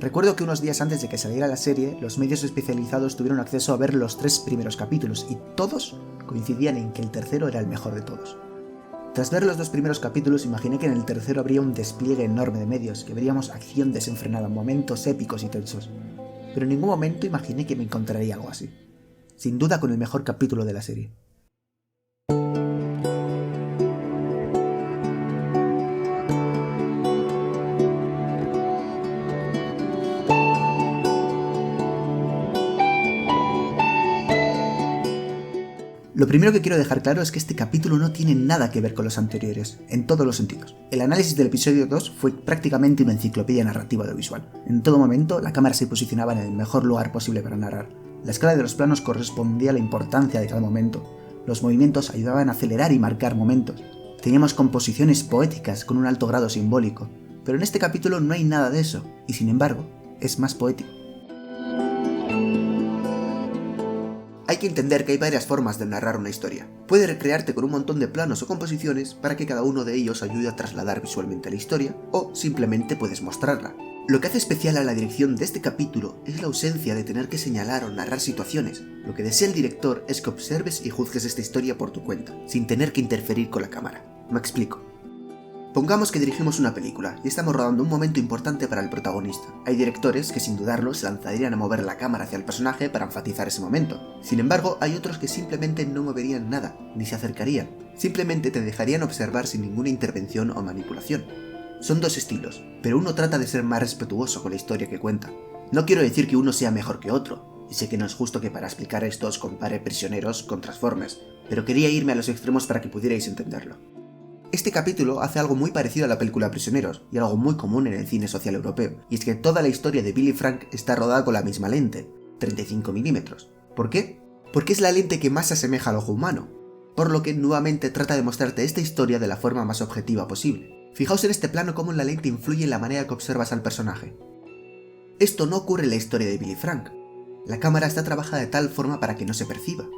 Recuerdo que unos días antes de que saliera la serie, los medios especializados tuvieron acceso a ver los 3 primeros capítulos y todos coincidían en que el tercero era el mejor de todos. Tras ver los 2 primeros capítulos, imaginé que en el tercero habría un despliegue enorme de medios, que veríamos acción desenfrenada, momentos épicos y tensos. Pero en ningún momento imaginé que me encontraría algo así. Sin duda con el mejor capítulo de la serie. Lo primero que quiero dejar claro es que este capítulo no tiene nada que ver con los anteriores, en todos los sentidos. El análisis del episodio 2 fue prácticamente una enciclopedia narrativa audiovisual. En todo momento, la cámara se posicionaba en el mejor lugar posible para narrar. La escala de los planos correspondía a la importancia de cada momento. Los movimientos ayudaban a acelerar y marcar momentos. Teníamos composiciones poéticas con un alto grado simbólico. Pero en este capítulo no hay nada de eso, y sin embargo, es más poético. Hay que entender que hay varias formas de narrar una historia. Puedes recrearte con un montón de planos o composiciones para que cada uno de ellos ayude a trasladar visualmente la historia, o simplemente puedes mostrarla. Lo que hace especial a la dirección de este capítulo es la ausencia de tener que señalar o narrar situaciones. Lo que desea el director es que observes y juzgues esta historia por tu cuenta, sin tener que interferir con la cámara. Me explico. Pongamos que dirigimos una película y estamos rodando un momento importante para el protagonista. Hay directores que sin dudarlo se lanzarían a mover la cámara hacia el personaje para enfatizar ese momento. Sin embargo, hay otros que simplemente no moverían nada, ni se acercarían. Simplemente te dejarían observar sin ninguna intervención o manipulación. Son 2 estilos, pero uno trata de ser más respetuoso con la historia que cuenta. No quiero decir que uno sea mejor que otro, y sé que no es justo que para explicar esto os compare Prisioneros con Transformers, pero quería irme a los extremos para que pudierais entenderlo. Este capítulo hace algo muy parecido a la película Prisioneros, y algo muy común en el cine social europeo, y es que toda la historia de Billy Frank está rodada con la misma lente, 35 mm. ¿Por qué? Porque es la lente que más se asemeja al ojo humano, por lo que nuevamente trata de mostrarte esta historia de la forma más objetiva posible. Fijaos en este plano cómo la lente influye en la manera que observas al personaje. Esto no ocurre en la historia de Billy Frank. La cámara está trabajada de tal forma para que no se perciba.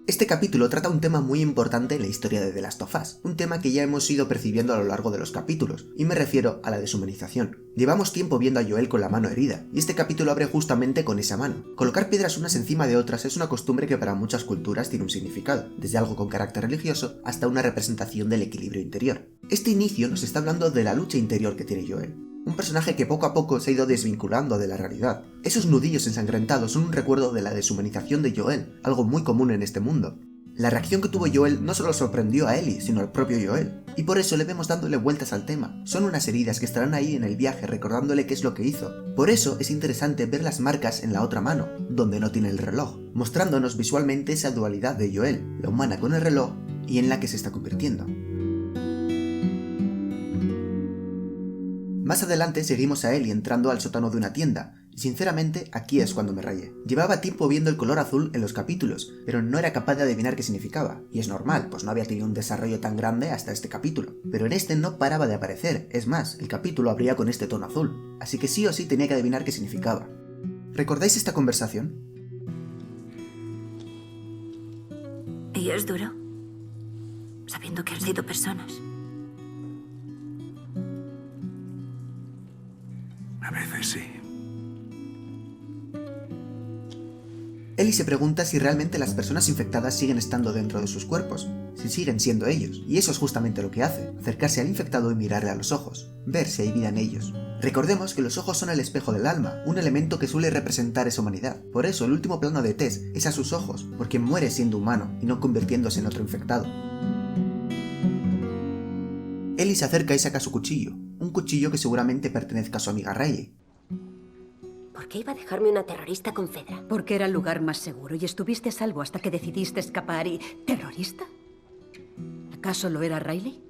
Este capítulo trata un tema muy importante en la historia de The Last of Us, un tema que ya hemos ido percibiendo a lo largo de los capítulos, y me refiero a la deshumanización. Llevamos tiempo viendo a Joel con la mano herida, y este capítulo abre justamente con esa mano. Colocar piedras unas encima de otras es una costumbre que para muchas culturas tiene un significado, desde algo con carácter religioso hasta una representación del equilibrio interior. Este inicio nos está hablando de la lucha interior que tiene Joel. Un personaje que poco a poco se ha ido desvinculando de la realidad. Esos nudillos ensangrentados son un recuerdo de la deshumanización de Joel, algo muy común en este mundo. La reacción que tuvo Joel no solo sorprendió a Ellie, sino al propio Joel, y por eso le vemos dándole vueltas al tema. Son unas heridas que estarán ahí en el viaje recordándole qué es lo que hizo. Por eso es interesante ver las marcas en la otra mano, donde no tiene el reloj, mostrándonos visualmente esa dualidad de Joel, la humana con el reloj y en la que se está convirtiendo. Más adelante seguimos a Ellie entrando al sótano de una tienda, y sinceramente aquí es cuando me rayé. Llevaba tiempo viendo el color azul en los capítulos, pero no era capaz de adivinar qué significaba, y es normal, pues no había tenido un desarrollo tan grande hasta este capítulo. Pero en este no paraba de aparecer, es más, el capítulo abría con este tono azul, así que sí o sí tenía que adivinar qué significaba. ¿Recordáis esta conversación? Y es duro, sabiendo que han sido personas. A veces sí. Ellie se pregunta si realmente las personas infectadas siguen estando dentro de sus cuerpos, si siguen siendo ellos, y eso es justamente lo que hace, acercarse al infectado y mirarle a los ojos, ver si hay vida en ellos. Recordemos que los ojos son el espejo del alma, un elemento que suele representar esa humanidad. Por eso el último plano de Tess es a sus ojos, porque muere siendo humano y no convirtiéndose en otro infectado. Ellie se acerca y saca su cuchillo, un cuchillo que seguramente pertenezca a su amiga Riley. ¿Por qué iba a dejarme una terrorista con Fedra? Porque era el lugar más seguro y estuviste a salvo hasta que decidiste escapar y... ¿Terrorista? ¿Acaso lo era Riley?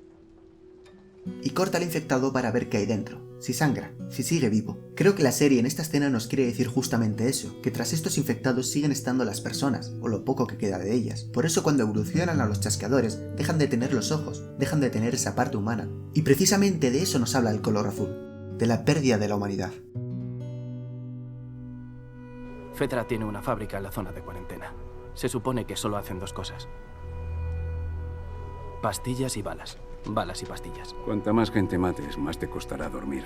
Y corta al infectado para ver qué hay dentro, si sangra, si sigue vivo. Creo que la serie en esta escena nos quiere decir justamente eso, que tras estos infectados siguen estando las personas, o lo poco que queda de ellas. Por eso cuando evolucionan a los chasqueadores, dejan de tener los ojos, dejan de tener esa parte humana. Y precisamente de eso nos habla el color azul, de la pérdida de la humanidad. Fedra tiene una fábrica en la zona de cuarentena. Se supone que solo hacen 2 cosas: pastillas y balas. balas y pastillas. Cuanta más gente mates, más te costará dormir.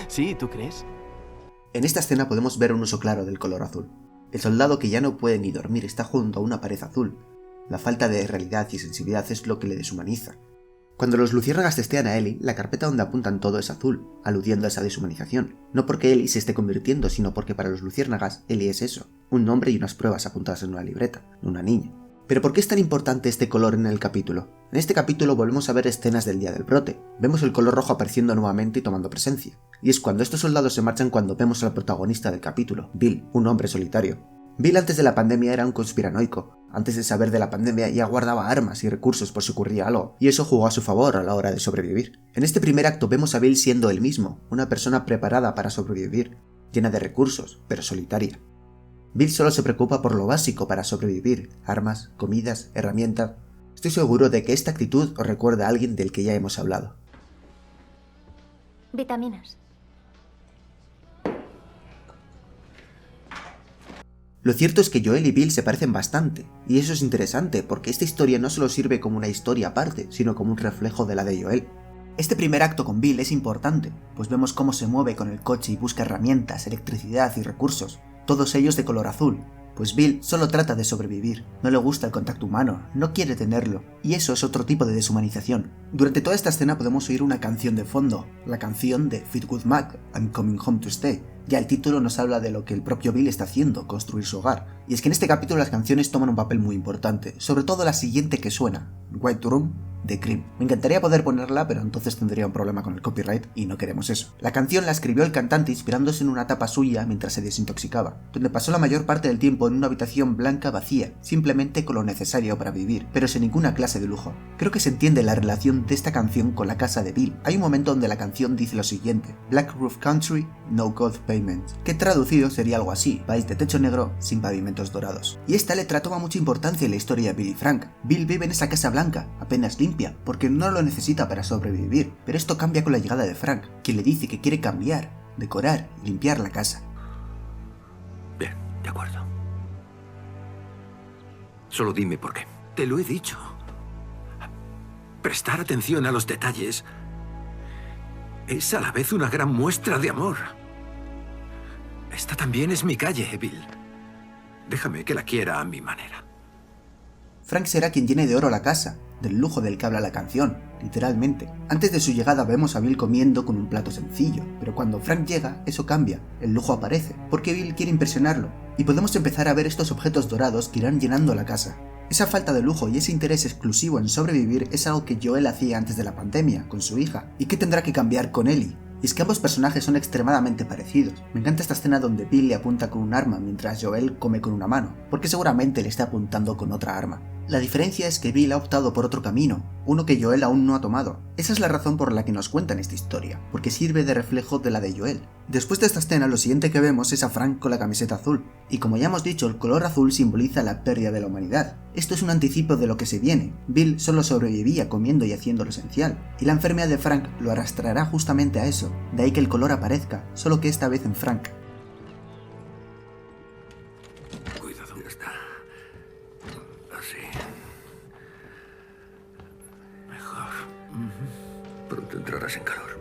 ¿Sí? ¿Tú crees? En esta escena podemos ver un uso claro del color azul. El soldado que ya no puede ni dormir está junto a una pared azul. La falta de realidad y sensibilidad es lo que le deshumaniza. Cuando los luciérnagas testean a Ellie, la carpeta donde apuntan todo es azul, aludiendo a esa deshumanización. No porque Ellie se esté convirtiendo, sino porque para los luciérnagas Ellie es eso, un nombre y unas pruebas apuntadas en una libreta, no una niña. ¿Pero por qué es tan importante este color en el capítulo? En este capítulo volvemos a ver escenas del día del brote. Vemos el color rojo apareciendo nuevamente y tomando presencia. Y es cuando estos soldados se marchan cuando vemos al protagonista del capítulo, Bill, un hombre solitario. Bill antes de la pandemia era un conspiranoico. Antes de saber de la pandemia ya guardaba armas y recursos por si ocurría algo, y eso jugó a su favor a la hora de sobrevivir. En este primer acto vemos a Bill siendo él mismo, una persona preparada para sobrevivir, llena de recursos, pero solitaria. Bill solo se preocupa por lo básico para sobrevivir, armas, comidas, herramientas. Estoy seguro de que esta actitud os recuerda a alguien del que ya hemos hablado. Vitaminas. Lo cierto es que Joel y Bill se parecen bastante, y eso es interesante porque esta historia no solo sirve como una historia aparte, sino como un reflejo de la de Joel. Este primer acto con Bill es importante, pues vemos cómo se mueve con el coche y busca herramientas, electricidad y recursos, todos ellos de color azul, pues Bill solo trata de sobrevivir, no le gusta el contacto humano, no quiere tenerlo, y eso es otro tipo de deshumanización. Durante toda esta escena podemos oír una canción de fondo, la canción de Fleetwood Mac, I'm Coming Home to Stay. Ya el título nos habla de lo que el propio Bill está haciendo, construir su hogar. Y es que en este capítulo las canciones toman un papel muy importante, sobre todo la siguiente que suena, White Room, de Cream. Me encantaría poder ponerla, pero entonces tendría un problema con el copyright y no queremos eso. La canción la escribió el cantante inspirándose en una tapa suya mientras se desintoxicaba, donde pasó la mayor parte del tiempo en una habitación blanca vacía, simplemente con lo necesario para vivir, pero sin ninguna clase de lujo. Creo que se entiende la relación de esta canción con la casa de Bill. Hay un momento donde la canción dice lo siguiente: Black Roof Country, no gold pavement, que traducido sería algo así: país de techo negro sin pavimentos dorados. Y esta letra toma mucha importancia en la historia de Bill y Frank. Bill vive en esa casa blanca, apenas limpia, porque no lo necesita para sobrevivir, pero esto cambia con la llegada de Frank, quien le dice que quiere cambiar, decorar y limpiar la casa. Bien, de acuerdo. Solo dime por qué. Te lo he dicho. Prestar atención a los detalles es a la vez una gran muestra de amor. Esta también es mi calle, Bill. Déjame que la quiera a mi manera. Frank será quien llene de oro la casa, del lujo del que habla la canción, literalmente. Antes de su llegada vemos a Bill comiendo con un plato sencillo, pero cuando Frank llega, eso cambia, el lujo aparece, porque Bill quiere impresionarlo, y podemos empezar a ver estos objetos dorados que irán llenando la casa. Esa falta de lujo y ese interés exclusivo en sobrevivir es algo que Joel hacía antes de la pandemia, con su hija, y que tendrá que cambiar con Ellie. Y es que ambos personajes son extremadamente parecidos. Me encanta esta escena donde Bill le apunta con un arma mientras Joel come con una mano, porque seguramente le está apuntando con otra arma. La diferencia es que Bill ha optado por otro camino, uno que Joel aún no ha tomado. Esa es la razón por la que nos cuentan esta historia, porque sirve de reflejo de la de Joel. Después de esta escena, lo siguiente que vemos es a Frank con la camiseta azul, y como ya hemos dicho, el color azul simboliza la pérdida de la humanidad. Esto es un anticipo de lo que se viene. Bill solo sobrevivía comiendo y haciendo lo esencial, y la enfermedad de Frank lo arrastrará justamente a eso, de ahí que el color aparezca, solo que esta vez en Frank. Cuidado, ya está. Así. Mejor. Pronto entrarás en calor.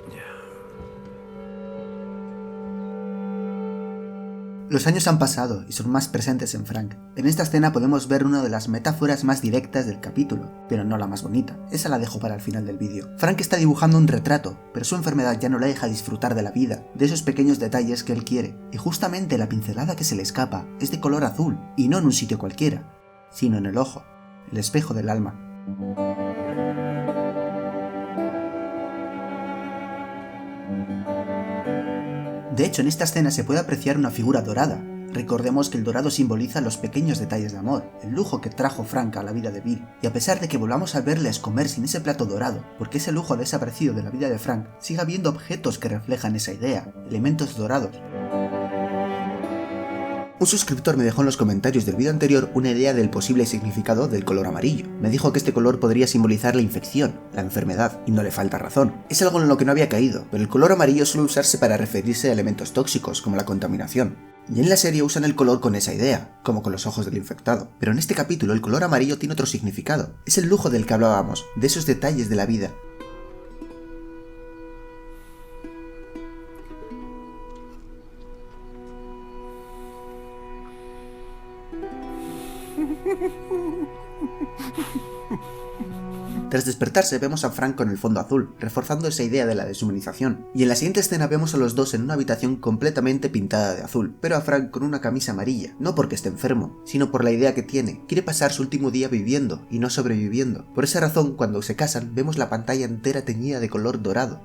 Los años han pasado y son más presentes en Frank. En esta escena podemos ver una de las metáforas más directas del capítulo, pero no la más bonita. Esa la dejo para el final del vídeo. Frank está dibujando un retrato, pero su enfermedad ya no le deja disfrutar de la vida, de esos pequeños detalles que él quiere. Y justamente la pincelada que se le escapa es de color azul, y no en un sitio cualquiera, sino en el ojo, el espejo del alma. De hecho, en esta escena se puede apreciar una figura dorada. Recordemos que el dorado simboliza los pequeños detalles de amor, el lujo que trajo Frank a la vida de Bill. Y a pesar de que volvamos a verles comer sin ese plato dorado, porque ese lujo ha desaparecido de la vida de Frank, sigue habiendo objetos que reflejan esa idea, elementos dorados. Un suscriptor me dejó en los comentarios del vídeo anterior una idea del posible significado del color amarillo. Me dijo que este color podría simbolizar la infección, la enfermedad, y no le falta razón. Es algo en lo que no había caído, pero el color amarillo suele usarse para referirse a elementos tóxicos como la contaminación. Y en la serie usan el color con esa idea, como con los ojos del infectado. Pero en este capítulo el color amarillo tiene otro significado. Es el lujo del que hablábamos, de esos detalles de la vida. Tras despertarse vemos a Frank con el fondo azul, reforzando esa idea de la deshumanización. Y en la siguiente escena vemos a los dos en una habitación completamente pintada de azul, pero a Frank con una camisa amarilla, no porque esté enfermo, sino por la idea que tiene. Quiere pasar su último día viviendo y no sobreviviendo. Por esa razón, cuando se casan, vemos la pantalla entera teñida de color dorado.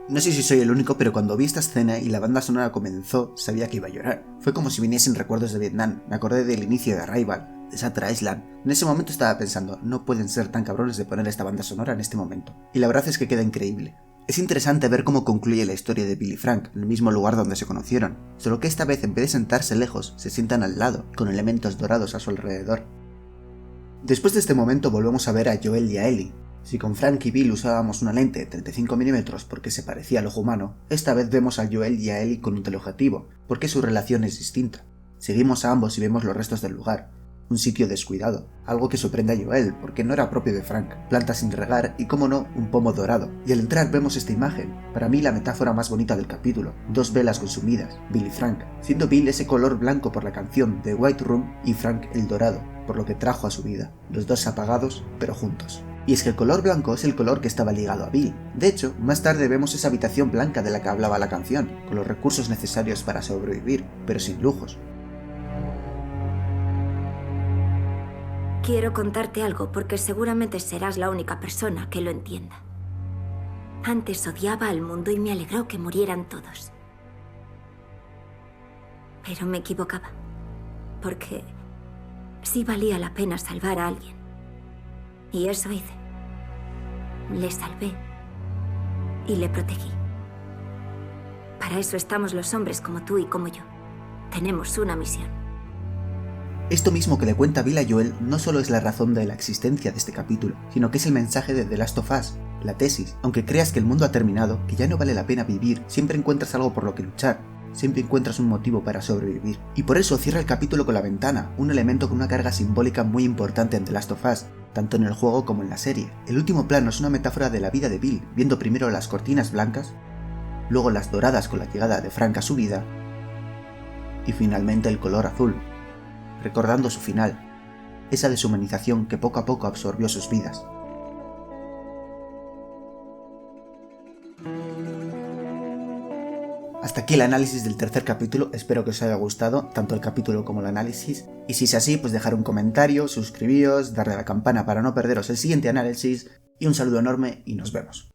No sé si soy el único, pero cuando vi esta escena y la banda sonora comenzó, sabía que iba a llorar. Fue como si viniesen recuerdos de Vietnam. Me acordé del inicio de Arrival, de Shutter Island. En ese momento estaba pensando, no pueden ser tan cabrones de poner esta banda sonora en este momento. Y la verdad es que queda increíble. Es interesante ver cómo concluye la historia de Bill y Frank, en el mismo lugar donde se conocieron, solo que esta vez en vez de sentarse lejos, se sientan al lado, con elementos dorados a su alrededor. Después de este momento volvemos a ver a Joel y a Ellie. Si con Frank y Bill usábamos una lente de 35 mm porque se parecía al ojo humano, esta vez vemos a Joel y a Ellie con un teleobjetivo, porque su relación es distinta. Seguimos a ambos y vemos los restos del lugar. Un sitio descuidado, algo que sorprende a Joel porque no era propio de Frank, plantas sin regar y, como no, un pomo dorado. Y al entrar vemos esta imagen, para mí la metáfora más bonita del capítulo, dos velas consumidas, Bill y Frank, siendo Bill ese color blanco por la canción The White Room y Frank el dorado, por lo que trajo a su vida, los dos apagados pero juntos. Y es que el color blanco es el color que estaba ligado a Bill. De hecho, más tarde vemos esa habitación blanca de la que hablaba la canción, con los recursos necesarios para sobrevivir, pero sin lujos. Quiero contarte algo porque seguramente serás la única persona que lo entienda. Antes odiaba al mundo y me alegró que murieran todos. Pero me equivocaba, porque sí valía la pena salvar a alguien. Y eso hice. Le salvé y le protegí. Para eso estamos los hombres como tú y como yo. Tenemos una misión. Esto mismo que le cuenta Bill a Joel no solo es la razón de la existencia de este capítulo, sino que es el mensaje de The Last of Us, la tesis. Aunque creas que el mundo ha terminado, que ya no vale la pena vivir, siempre encuentras algo por lo que luchar, siempre encuentras un motivo para sobrevivir. Y por eso cierra el capítulo con la ventana, un elemento con una carga simbólica muy importante en The Last of Us, tanto en el juego como en la serie. El último plano es una metáfora de la vida de Bill, viendo primero las cortinas blancas, luego las doradas con la llegada de Frank a su vida, y finalmente el color azul, recordando su final, esa deshumanización que poco a poco absorbió sus vidas. Hasta aquí el análisis del tercer capítulo, espero que os haya gustado, tanto el capítulo como el análisis, y si es así, pues dejar un comentario, suscribíos, darle a la campana para no perderos el siguiente análisis, y un saludo enorme y nos vemos.